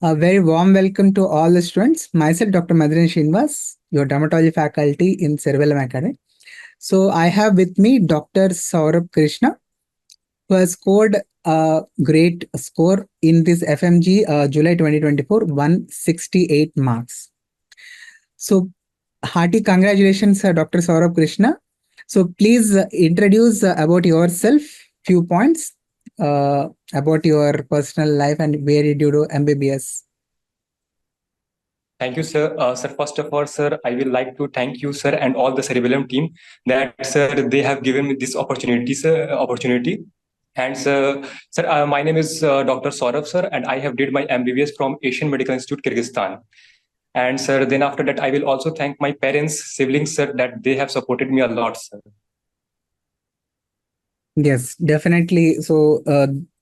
A very warm welcome to all the students. Myself, Dr. Madhuryan Srinivas, your dermatology faculty in Cerebellum Academy. So, I have with me Dr. Saurabh Krishna, who has scored a great score in this FMG July 2024, 168 marks. So, hearty congratulations, Dr. Saurabh Krishna. So, please introduce about yourself, few points about your personal life and where did you do MBBS. Thank you, sir. Sir, first of all, sir, I will like to thank you, sir, and all the Cerebellum team that, sir, they have given me this opportunity, sir. And sir, my name is Dr. Saurabh, sir, and I have did my MBBS from Asian Medical Institute, Kyrgyzstan. And sir, then after that, I will also thank my parents, siblings, sir, that they have supported me a lot, sir. Yes, definitely. So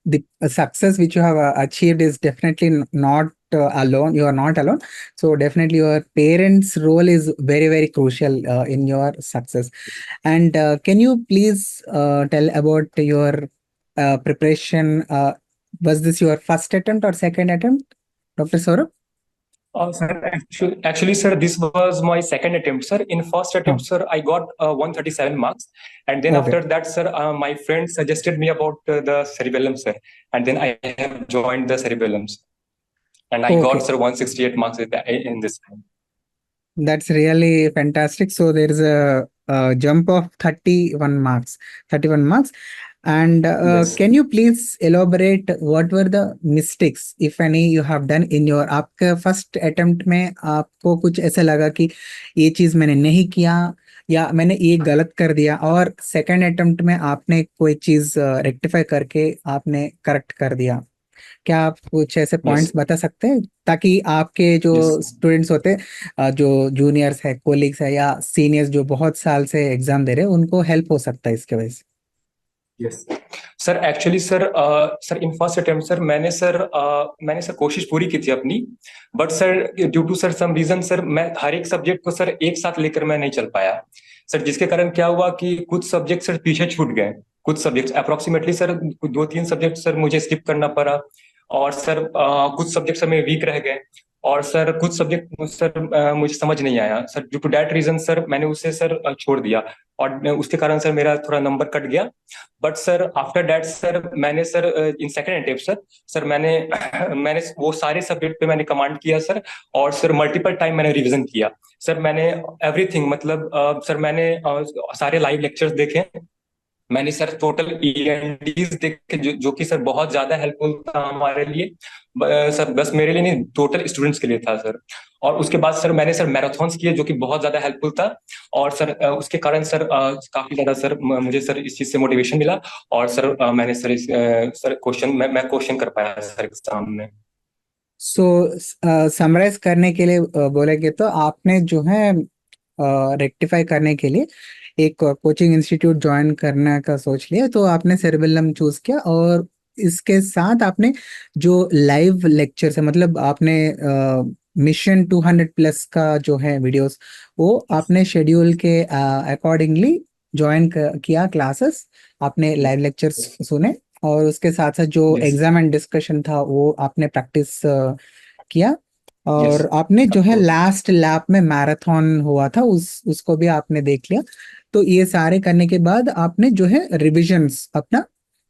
the success which you have achieved is definitely not alone. You are not alone. So definitely your parents' role is very, very crucial in your success. And can you please tell about your preparation? Was this your first attempt or second attempt, Dr. Saurabh? Sir, actually, sir, this was my second attempt, sir. In first Oh, attempt, sir, I got 137 marks, and then okay. after that, sir, my friend suggested me about the cerebellum, sir, and then I have joined the cerebellums, and I got, Okay. sir, 168 marks in this time. That's really fantastic. So there is a jump of 31 marks. 31 marks. And Yes. can you please elaborate what were the mistakes, if any, you have done in your आपके first attempt में आपको कुछ ऐसा लगा कि ये चीज मैंने नहीं किया या मैंने ये गलत कर दिया और सेकंड अटेम्प्ट में आपने कोई चीज रेक्टिफाई करके आपने करेक्ट कर दिया? क्या आप कुछ ऐसे पॉइंट्स Yes. बता सकते हैं ताकि आपके जो Yes. स्टूडेंट्स होते हैं जो जूनियर्स है, कोलिग्स है या सीनियर्स जो बहुत साल से एग्जाम दे रहे हैं उनको हेल्प हो सकता है इसके वजह से? Yes sir, actually sir in first attempt sir मैंने सर कोशिश पूरी की थी अपनी, but sir due to sir some reason sir मैं हर एक सब्जेक्ट को सर एक साथ लेकर मैं नहीं चल पाया सर, जिसके कारण क्या हुआ कि कुछ सब्जेक्ट सर पीछे छूट गए। कुछ सब्जेक्ट अप्रोक्सीमेटली सर दो तीन सब्जेक्ट सर मुझे स्किप करना पड़ा, और सर कुछ सब्जेक्ट सर में वीक रह गए, और सर कुछ सब्जेक्ट सर मुझे समझ नहीं आया sir. Due to that reason sir मैंने उसे सर छोड़ दिया, और उसके कारण सर मेरा थोड़ा नंबर कट गया। But sir after that sir मैंने sir in second attempt sir मैंने मैंने वो सारे सब्जेक्ट पे मैंने कमांड किया सर, और सर मल्टीपल टाइम मैंने रिवीजन किया सर। मैंने एवरीथिंग मतलब सर मैंने सारे लाइव लेक्चर्स देखे, मैंने सर टोटल ईएनडीज देखे जो कि सर बहुत ज्यादा हेल्पफुल था हमारे लिए, सर बस मेरे लिए नहीं, टोटल स्टूडेंट्स के लिए था सर। और उसके बाद सर मैंने सर मैराथन्स किए जो कि बहुत ज्यादा हेल्पफुल था, और सर उसके कारण सर काफी ज्यादा सर मुझे सर इस चीज से मोटिवेशन मिला, और सर मैंने सर सर क्वेश्चन मैं क्वेश्चन कर पाया सर एग्जाम में। सो समराइज करने के लिए बोलेंगे तो आपने जो है रेक्टिफाई करने के लिए एक कोचिंग इंस्टीट्यूट ज्वाइन करने का सोच लिया, तो आपने सेरेबेलम चूज किया और इसके साथ आपने जो लाइव लेक्चर्स है, मतलब आपने मिशन 200 प्लस का जो है वीडियोस, वो आपने शेड्यूल के अकॉर्डिंगली ज्वाइन किया क्लासेस, आपने लाइव लेक्चर्स सुने और उसके साथ साथ जो यस। एग्जाम एंड डिस्कशन था वो आपने प्रैक्टिस किया। यस। और आपने जो ऑफ है कोर्स। लास्ट लैप में मैराथन हुआ था उसको भी आपने देख लिया। तो ये सारे करने के बाद आपने जो है रिविजन्स अपना यस।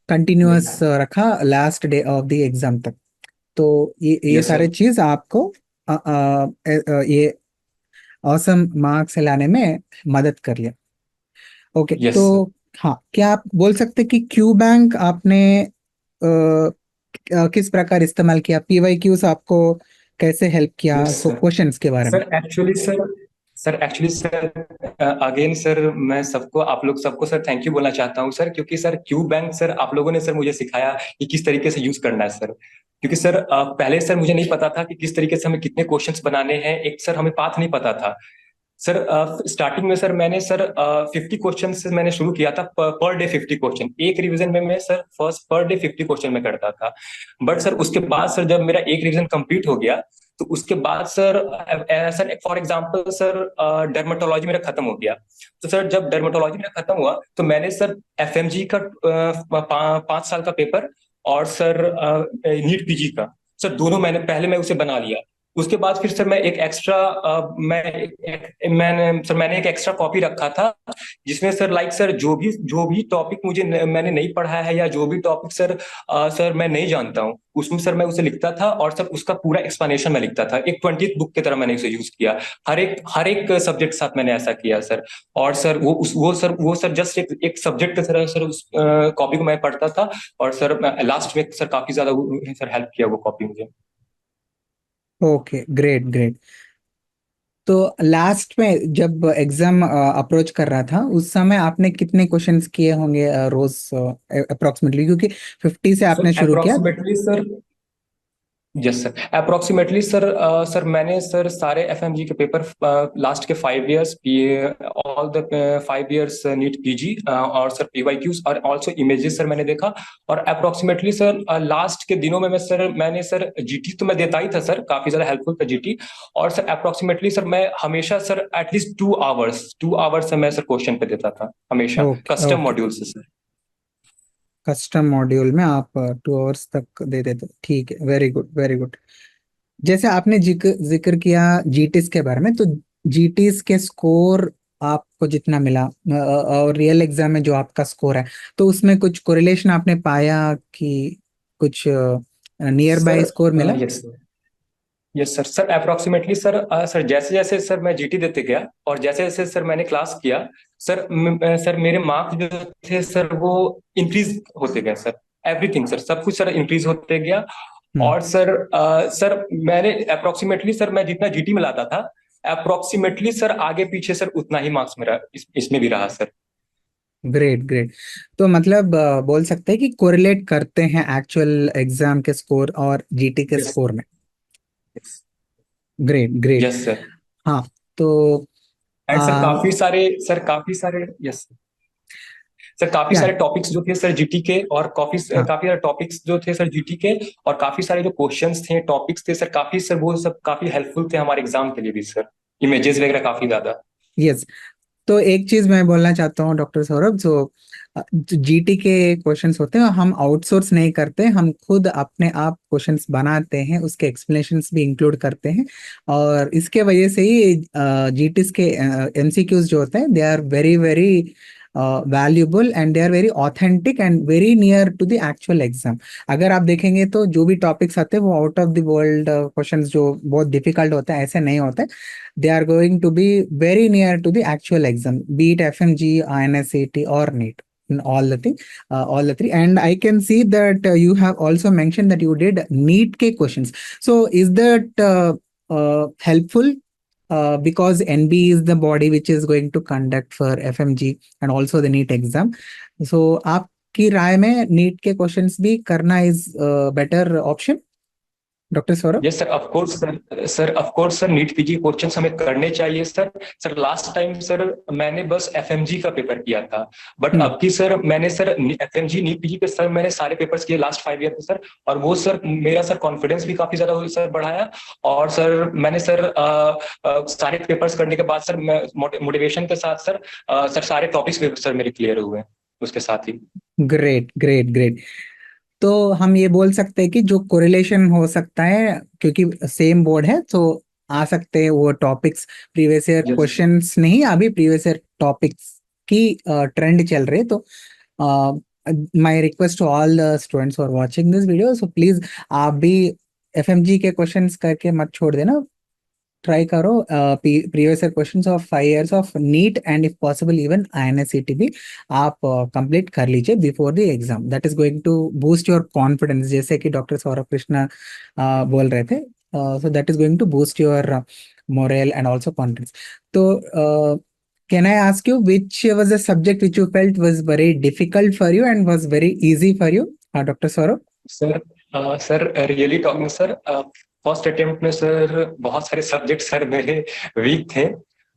कंटिन्यूअस रखा last day of the exam तक। तो ये यस सारे सर। चीज आपको ये औसम मार्क्स लाने में मदद कर लिया। ओके, तो यस सर। हाँ, क्या आप बोल सकते कि क्यू बैंक आपने किस प्रकार इस्तेमाल किया? पीवाईक्यूज आपको कैसे हेल्प किया? Yes so sir. क्वेश्चंस के बारे में। सर अगेन सर मैं सबको आप लोग सबको सर थैंक यू बोलना चाहता हूँ सर, क्योंकि सर क्यू बैंक सर आप लोगों ने सर मुझे सिखाया कि किस तरीके से यूज करना है सर। क्योंकि सर पहले सर मुझे नहीं पता था कि किस तरीके से हमें कितने क्वेश्चंस बनाने हैं, एक सर हमें पाथ नहीं पता था सर। स्टार्टिंग में सर मैंने सर 50 क्वेश्चन से मैंने शुरू किया था, पर डे 50 क्वेश्चन, एक रिवीजन में मैं sir first per day 50 question में करता था। बट सर उसके बाद सर जब मेरा एक रिवीजन कंप्लीट हो गया, तो उसके बाद sir sir for example sir dermatology मेरा खत्म हो गया। तो सर जब डर्मेटोलॉजी मेरा खत्म हुआ तो मैंने सर एफएमजी का 5 साल का पेपर, और सर नीट पीजी का सर दोनों मैंने उसे बना लिया। उसके बाद फिर सर मैं एक एक्स्ट्रा मैंने एक एक्स्ट्रा कॉपी रखा था, जिसमें सर लाइक सर जो भी टॉपिक मैंने नहीं पढ़ा है, या जो भी टॉपिक सर मैं नहीं जानता हूँ, उसमें सर मैं उसे लिखता था, और सर उसका पूरा एक्सप्लेनेशन मैं लिखता था। एक 20th बुक की तरह मैंने उसे यूज किया। हर एक सब्जेक्ट के साथ मैंने ऐसा किया सर। और सर वो सर जस्ट एक सब्जेक्ट की तरह सर उस कॉपी को मैं पढ़ता था। और सर लास्ट में सर काफी ज्यादा सर हेल्प किया वो कॉपी मुझे। Okay, great great. तो लास्ट में जब एग्जाम अप्रोच कर रहा था उस समय आपने कितने क्वेश्चंस किए होंगे रोज अप्रोक्सीमेटली, क्योंकि 50 से सर आपने शुरू किया। Approximately sir, yes sir, approximately sir मैंने सर सारे एफएमजी के पेपर लास्ट के 5 years, all the 5 years NEET PG, और सर पीवाईक्यूज और ऑल्सो इमेजेस सर मैंने देखा। और अप्रोक्सीमेटली सर लास्ट के दिनों में मैंने सर जीटी तो मैं देता ही था सर, काफी ज्यादा हेल्पफुल था जीटी। और सर अप्रोक्सीमेटली सर मैं हमेशा सर एटलीस्ट 2 आवर्स से मैं सर क्वेश्चन पे देता था हमेशा, ओके कस्टम ओके। मॉड्यूल से सर। कस्टम मॉड्यूल में आप 2 आवर्स तक दे देते, ठीक है, वेरी गुड वेरी गुड। जैसे आपने जिक्र जिक्र किया जीटीस के बारे में, तो जीटीस के स्कोर आपको जितना मिला और रियल एग्जाम में जो आपका स्कोर है, तो उसमें कुछ कोरिलेशन आपने पाया कि कुछ नियर सर बाय स्कोर मिला? Yes, yes sir. Sir approximately sir जैसे जैसे सर मैं जीटी देते गया, और जैसे जैसे सर मैंने क्लास किया, सर मेरे मार्क्स जो थे सर वो इंक्रीज होते गए सर। एवरीथिंग सर, सब कुछ सर इंक्रीज होते गया। हम्म। और सर मैंने अप्रोक्सीमेटली सर मैं जितना जीटी में लाता था, अप्रोक्सीमेटली सर आगे पीछे सर उतना ही मार्क्स मेरा इसमें भी रहा सर। Great great. तो मतलब बोल सकते हैं कि कोरिलेट करते हैं एक्चुअल एग्जाम के स्कोर और जीटी के यस, स्कोर में। Great great. Yes sir. हाँ। तो एंड सर आ, काफी सारे यस सर, काफी क्या? सारे टॉपिक्स जो थे सर जीटी के, और काफी हाँ। काफी सारे टॉपिक्स जो थे सर जीटी के, और काफी सारे जो क्वेश्चंस थे, टॉपिक्स थे सर, काफी सर वो सब काफी हेल्पफुल थे हमारे एग्जाम के लिए भी सर। इमेजेस वगैरह काफी ज्यादा। यस। तो एक चीज मैं बोलना चाहता हूँ डॉक्टर सौरभ, जो जीटी के क्वेश्चंस होते हैं हम आउटसोर्स नहीं करते, हम खुद अपने आप क्वेश्चंस बनाते हैं, उसके एक्सप्लेनेशंस भी इंक्लूड करते हैं। और इसके वजह से ही जीटीस के एमसीक्यूज जो होते हैं they are very very valuable and they are very authentic and very near to the actual exam. अगर आप देखेंगे तो जो भी टॉपिक्स आते हैं वो out of the world questions जो बहुत डिफिकल्ट होते हैं ऐसे नहीं होते। They are going to be very near to the actual exam, be it FMG, INSAT, or NEET. In all the three. And I can see that you have also mentioned that you did NEET K questions. So is that helpful? Because NB is the body which is going to conduct for FMG and also the NEET exam. So आपकी राय में NEET के questions भी करना is better option, doctor Saurabh? Yes sir, of course sir of course sir, NEET PG questions हमें करने चाहिए sir. Sir last time sir मैंने बस एफएमजी का पेपर किया था, बट हम्म। अब की सर मैंने सर एफएमजी नीट पीजी पे सर मैंने सारे पेपर्स किए लास्ट 5 ईयर में सर। और वो सर मेरा सर कॉन्फिडेंस भी काफी ज्यादा सर बढ़ाया। और सर मैंने सर सारे पेपर्स करने के बाद सर मोटिवेशन के साथ सर सारे टॉपिक्स भी सर मेरे क्लियर हुए उसके साथ ही। Great great great. तो हम ये बोल सकते हैं कि जो कोरिलेशन हो सकता है, क्योंकि सेम बोर्ड है, तो आ सकते हैं वो topics, previous year yes questions नहीं, अभी प्रीवियस ईयर टॉपिक्स की ट्रेंड चल रही है। तो my request to all the students are watching this video, so please आप भी एफएमजी के क्वेश्चंस करके मत छोड़ देना। ट्राई करो previous year questions of 5 years of NEET and if possible even INSCT भी आप कंप्लीट कर लीजिए before the exam. That is going to boost your confidence, जैसे कि डॉक्टर सौरभ कृष्णा बोल रहे थे। So that is going to boost your moral and also confidence. तो can I ask you which was the subject which you felt was very difficult for you and was very easy for you, Dr. Saurabh? Sir, sir really talking sir, first attempt में sir बहुत सारे subject sir मेरे week थे,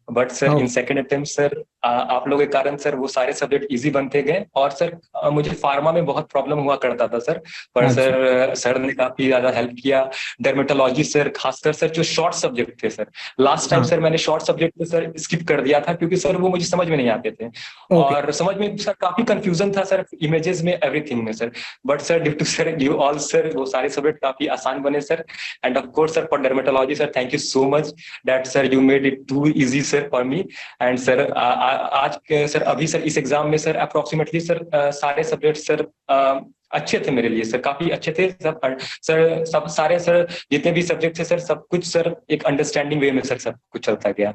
but sir in Oh, second attempt sir आप लोगों के कारण sir वो सारे सब्जेक्ट इजी बनते गए। और सर मुझे फार्मा में बहुत प्रॉब्लम हुआ करता था सर, पर अच्छा। सर ने काफी ज्यादा हेल्प किया। डर्मेटोलॉजी सर, खासकर सर जो शॉर्ट सब्जेक्ट थे सर, लास्ट टाइम हाँ। सर मैंने शॉर्ट सब्जेक्ट को सर स्किप कर दिया था, क्योंकि सर वो मुझे समझ में नहीं आते थे। ओके। और समझ में सर काफी कंफ्यूजन था सर, इमेजेस में, एवरीथिंग में sir. But sir due to sir you all sir, वो सारे सब्जेक्ट काफी आसान बने sir. And of course sir for dermatology sir, thank you so much that sir you made it to easy sir for me. And sir आज sir अभी sir इस exam में sir approximately sir सारे subject sir अच्छे थे मेरे लिए sir, काफी अच्छे थे सब सर, सब सारे सर जितने भी सब्जेक्ट थे सर, सब कुछ सर एक अंडरस्टैंडिंग वे में सर सब कुछ चलता गया।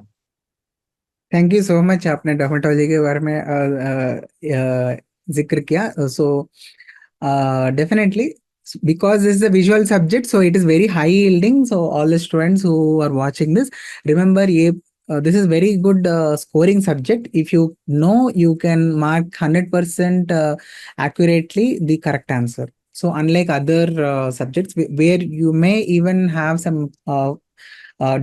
थैंक यू सो मच, आपने डर्मेटोलॉजी के बारे में जिक्र किया। So definitely, because this is a visual subject, so it is very high yielding. So all the students who are watching this, remember, this is very good scoring subject. If you know, you can mark 100% accurately the correct answer. So unlike other subjects where you may even have some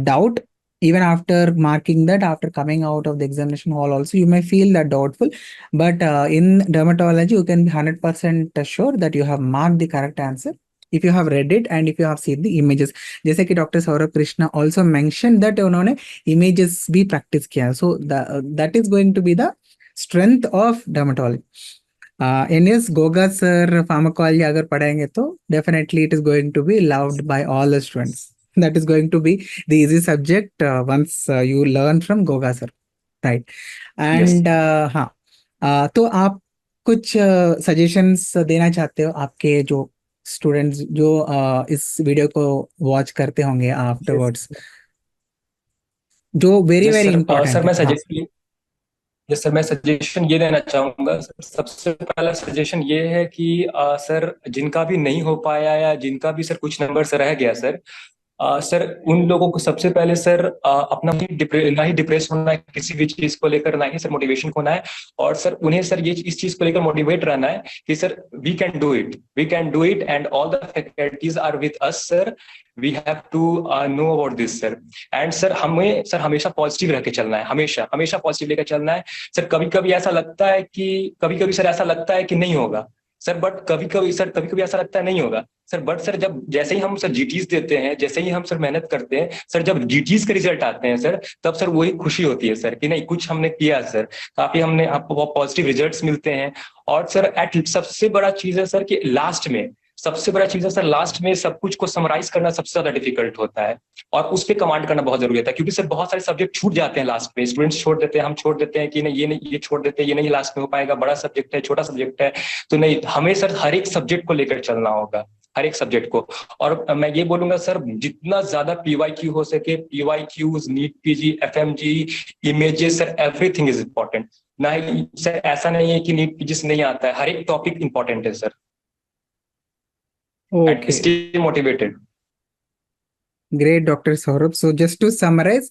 doubt, even after marking that, after coming out of the examination hall also you may feel that doubtful, but in dermatology you can be 100% sure that you have marked the correct answer if you have read it and if you have seen the images. जैसे कि doctor Saurabh Krishna also mentioned that उन्होंने images भी practice किया, so that is going to be the strength of dermatology. NS Goga sir pharmacology अगर पढ़ाएंगे तो definitely it is going to be loved by all the students. That is going to be the easy subject once you learn from Goga sir, right? Yes. And हाँ, तो आप कुछ suggestions देना चाहते हो आपके जो स्टूडेंट्स जो इस वीडियो को वॉच करते होंगे यस। आफ्टरवर्ड्स, जो very yes very sir, important sir है? मैं हाँ। सजेस्ट यस सर, मैं सजेशन ये देना चाहूंगा सर। सबसे पहला सजेशन ये है कि सर जिनका भी नहीं हो पाया या जिनका भी सर कुछ नंबर से रह गया सर, सर उन लोगों को सबसे पहले सर अपना ना ही डिप्रेस होना है किसी भी चीज को लेकर, ना ही सर मोटिवेशन खोना है। और सर उन्हें सर ये इस चीज को लेकर मोटिवेट रहना है कि sir we can do it, we can do it and all the faculties are with us sir. We have to know about this sir. And sir हमें सर हमेशा पॉजिटिव रह के चलना है, हमेशा हमेशा पॉजिटिव लेकर चलना है सर। कभी कभी ऐसा लगता है कि कभी कभी सर ऐसा लगता है कि नहीं होगा सर, बट कभी कभी ऐसा लगता है नहीं होगा सर। बट सर जब जैसे ही हम सर जीटीज देते हैं, जैसे ही हम सर मेहनत करते हैं सर, जब जीटीज के रिजल्ट आते हैं सर, तब सर वही खुशी होती है सर कि नहीं कुछ हमने किया सर, काफी हमने आपको बहुत पॉजिटिव रिजल्ट्स मिलते हैं। और सर एट सबसे बड़ा चीज है सर कि लास्ट में, सबसे बड़ा चीज है सर लास्ट में सब कुछ को समराइज करना सबसे ज्यादा डिफिकल्ट होता है। और उस पर कमांड करना बहुत जरूरी होता है, क्योंकि सर बहुत सारे सब्जेक्ट छूट जाते हैं लास्ट में, स्टूडेंट्स छोड़ देते हैं, हम छोड़ देते हैं कि नहीं ये छोड़ देते हैं, ये नहीं लास्ट में हो पाएगा, बड़ा सब्जेक्ट है, छोटा सब्जेक्ट है। तो नहीं, हमें सर हर एक सब्जेक्ट को लेकर चलना होगा, हर एक सब्जेक्ट को। और मैं ये बोलूंगा सर, जितना ज्यादा पीवाईक्यू हो सके, PYQs, NEET PG, FMG, images sir, everything is important. ना ही सर ऐसा नहीं है कि नीट पीजी से नहीं आता है, हर एक टॉपिक इंपॉर्टेंट है sir. And okay, stay motivated. Great doctor Saurabh. So just to summarise,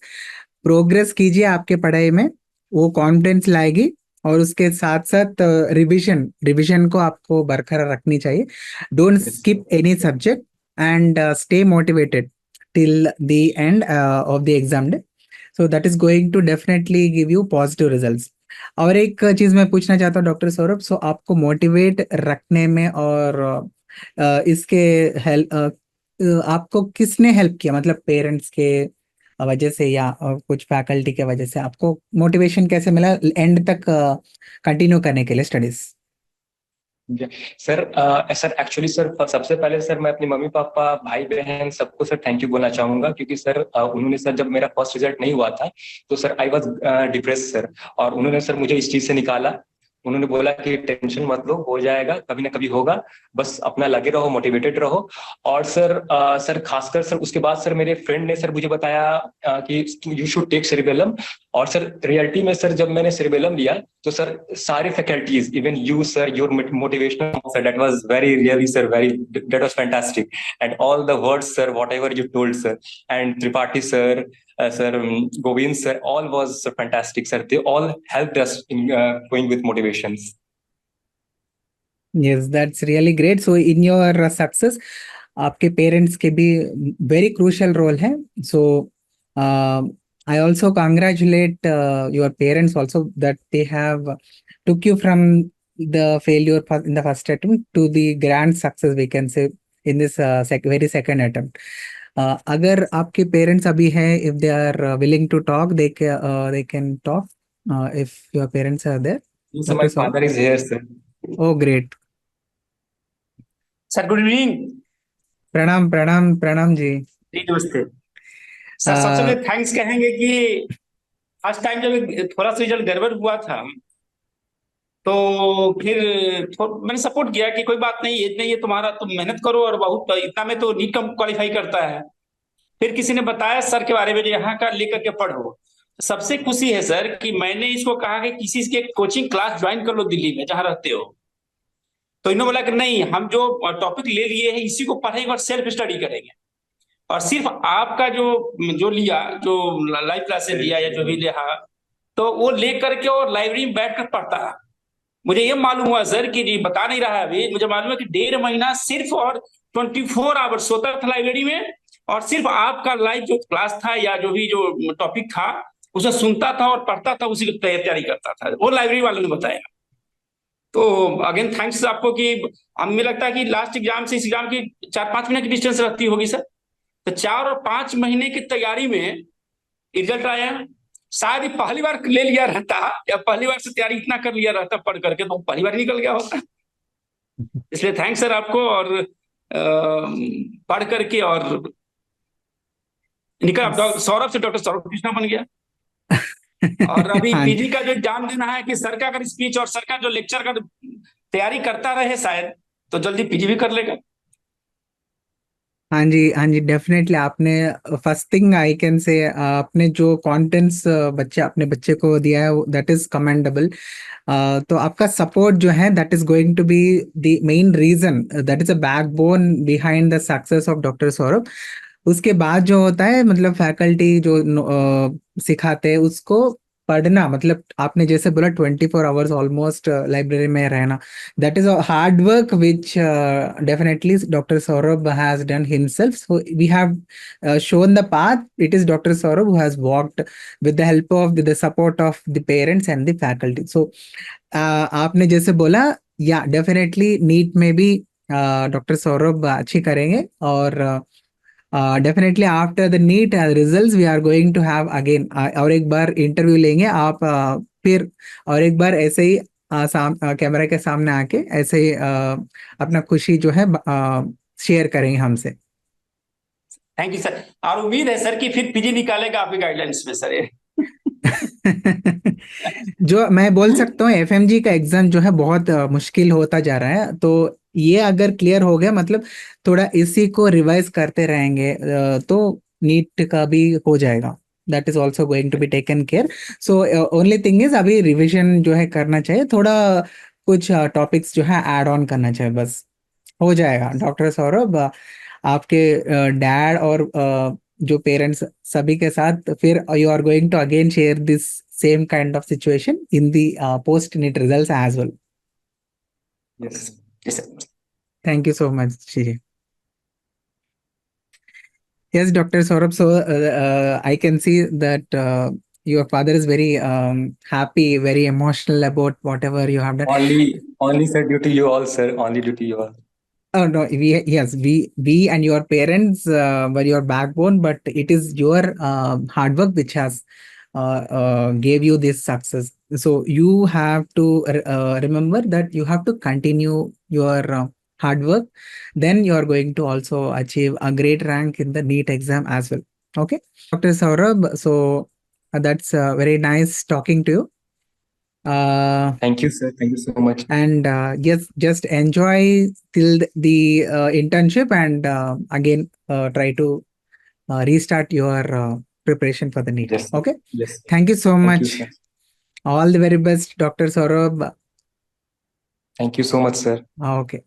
progress कीजिए आपके पढ़ाई में, वो कॉन्फिडेंस लाएगी, और उसके साथ साथ रिवीजन रिवीजन को आपको बरकरार रखनी चाहिए। Don't skip any subject and stay motivated till the end of the exam day, so that is going to definitely give you positive results. और एक चीज मैं पूछना चाहता हूँ डॉक्टर सौरभ, सो आपको मोटिवेट रखने में और इसके हेल्प आपको किसने हेल्प किया, मतलब पेरेंट्स के वजह से या कुछ फैकल्टी के वजह से आपको मोटिवेशन कैसे मिला एंड तक कंटिन्यू करने के लिए studies? Sir sir actually sir सबसे पहले सर मैं अपनी मम्मी पापा, भाई बहन, सबको सर थैंक यू बोलना चाहूंगा, क्योंकि सर उन्होंने सर जब मेरा फर्स्ट रिजल्ट नहीं हुआ था तो sir I was depress sir, और उन्होंने सर मुझे इस चीज से निकाला। उन्होंने बोला कि टेंशन मत लो, हो जाएगा, कभी ना कभी होगा, बस अपना लगे रहो, मोटिवेटेड रहो। और सर सर खासकर सर उसके बाद सर मेरे फ्रेंड ने सर मुझे बताया कि यू शुड टेक सेरिबेलम। और सर रियलिटी में सर जब मैंने सेरिबेलम लिया तो सर सारे faculties, even you sir, your motivational sir, that was very really sir, very that was fantastic. And all the words sir, what ever you told sir, and Tripathi sir, sir, Govind sir, all was fantastic, sir. They all helped us in going with motivations. Yes, that's really great. So in your success, आपके parents के भी very crucial role है। सो I also congratulate your parents also that they have took you from the failure in the first attempt to the grand success, we can say, in this very second attempt. अगर आपके parents अभी हैं, if they are willing to talk, they can talk. If your parents are there, So my Dr. Saurabh. father is here, sir. Oh, great. Sir good evening. प्रणाम प्रणाम प्रणाम जी। जी नमस्ते sir. सबसे पहले थैंक्स कहेंगे कि फर्स्ट टाइम जब थोड़ा सा रिजल्ट गड़बड़ हुआ था तो फिर मैंने सपोर्ट किया कि कोई बात नहीं, ये नहीं है तुम्हारा, तुम मेहनत करो और बहुत इतना में तो नीट कम क्वालिफाई करता है। फिर किसी ने बताया सर के बारे में, यहाँ का लेकर के पढ़ो। सबसे खुशी है सर कि मैंने इसको कहा कि किसी के कोचिंग क्लास ज्वाइन कर लो दिल्ली में जहां रहते हो, तो इन्होंने बोला कि नहीं, हम जो टॉपिक ले लिए हैं इसी को पढ़ेंगे और सेल्फ स्टडी करेंगे। और सिर्फ आपका जो जो लिया, जो लाइव क्लासेस लिया या जो भी लिया, तो वो ले करके और लाइब्रेरी में बैठ कर पढ़ता रहा। मुझे ये मालूम हुआ सर कि जी बता नहीं रहा है अभी, मुझे मालूम है कि 1.5 महीना सिर्फ और 24 आवर्स सोता था लाइब्रेरी में, और सिर्फ आपका लाइव जो क्लास था या जो भी जो टॉपिक था उसे सुनता था और पढ़ता था, उसी की तैयारी करता था। वो लाइब्रेरी वालों ने बताया। तो अगेन थैंक्स आपको कि हमें लगता है कि लास्ट एग्जाम से इस एग्जाम की 4-5 महीने की डिस्टेंस रहती होगी सर, तो 4 और 5 महीने की तैयारी में रिजल्ट आया। शायद ही पहली बार ले लिया रहता या पहली बार से तैयारी इतना कर लिया रहता पढ़ करके तो पहली बार निकल गया होता। इसलिए थैंक्स सर आपको, और पढ़ करके और निकल सौरभ से डॉक्टर सौरभ कृष्णा बन गया। और अभी पीजी का जो एग्जाम देना है कि सर का अगर स्पीच और सर का जो लेक्चर का तैयारी करता रहे शायद तो जल्दी पीजी भी कर लेगा। हाँ जी डेफिनेटली। आपने first thing I can say आपने जो कंटेंट्स अपने बच्चे को दिया है दैट इज कमेंडेबल। तो आपका सपोर्ट जो है that is going to be the main reason, that is a backbone behind the success of doctor Saurabh. उसके बाद जो होता है मतलब फैकल्टी जो सिखाते हैं उसको पढ़ना, मतलब आपने जैसे बोला 24 आवर्स ऑलमोस्ट लाइब्रेरी में रहना, that is a hard work which definitely doctor Saurabh has done himself. So we have shown the path. It is Dr. Saurabh who has walked with the help of the support of the parents and the faculty. So आपने जैसे बोला या definitely NEET में भी doctor Saurabh अच्छी करेंगे, और definitely after the NEET results we are going to have again और एक बार इंटरव्यू लेंगे आप, फिर और एक बार ऐसे ही कैमरा के सामने आके ऐसे ही अपना खुशी जो है शेयर करेंगे हमसे। थैंक यू सर, और उम्मीद है सर कि फिर पीजी निकालेगा आपकी गाइडलाइंस में सर। जो मैं बोल सकता हूँ एफएमजी का एग्जाम जो है बहुत मुश्किल होता जा रहा है, तो ये अगर क्लियर हो गया मतलब थोड़ा इसी को रिवाइज करते रहेंगे तो नीट का भी हो जाएगा। That is also going to be taken care. So only thing is अभी रिविजन जो है करना चाहिए, थोड़ा कुछ टॉपिक्स जो है ऐड ऑन करना चाहिए, बस हो जाएगा। डॉक्टर सौरभ आपके डैड और जो पेरेंट्स सभी के साथ फिर you are going to again share this same kind of situation in the post NEET results as well. Yes sir. Thank you so much, Shiri. Yes, Dr. Saurabh. So I can see that your father is very happy, very emotional about whatever you have done. Only sir, due to you all, sir. Only due to you all. Oh no, we and your parents were your backbone, but it is your hard work which has gave you this success. So you have to remember that you have to continue your hard work. Then you are going to also achieve a great rank in the NEET exam as well. Okay, Dr. Saurabh. So that's very nice talking to you. Thank you, sir. Thank you so much. And yes, just enjoy till the internship, and again try to restart your preparation for the NEET. Yes, sir. Okay. Yes, sir. Thank you so Thank much. you, sir. All the very best, Dr. Saurabh. Thank you so much, sir. Okay.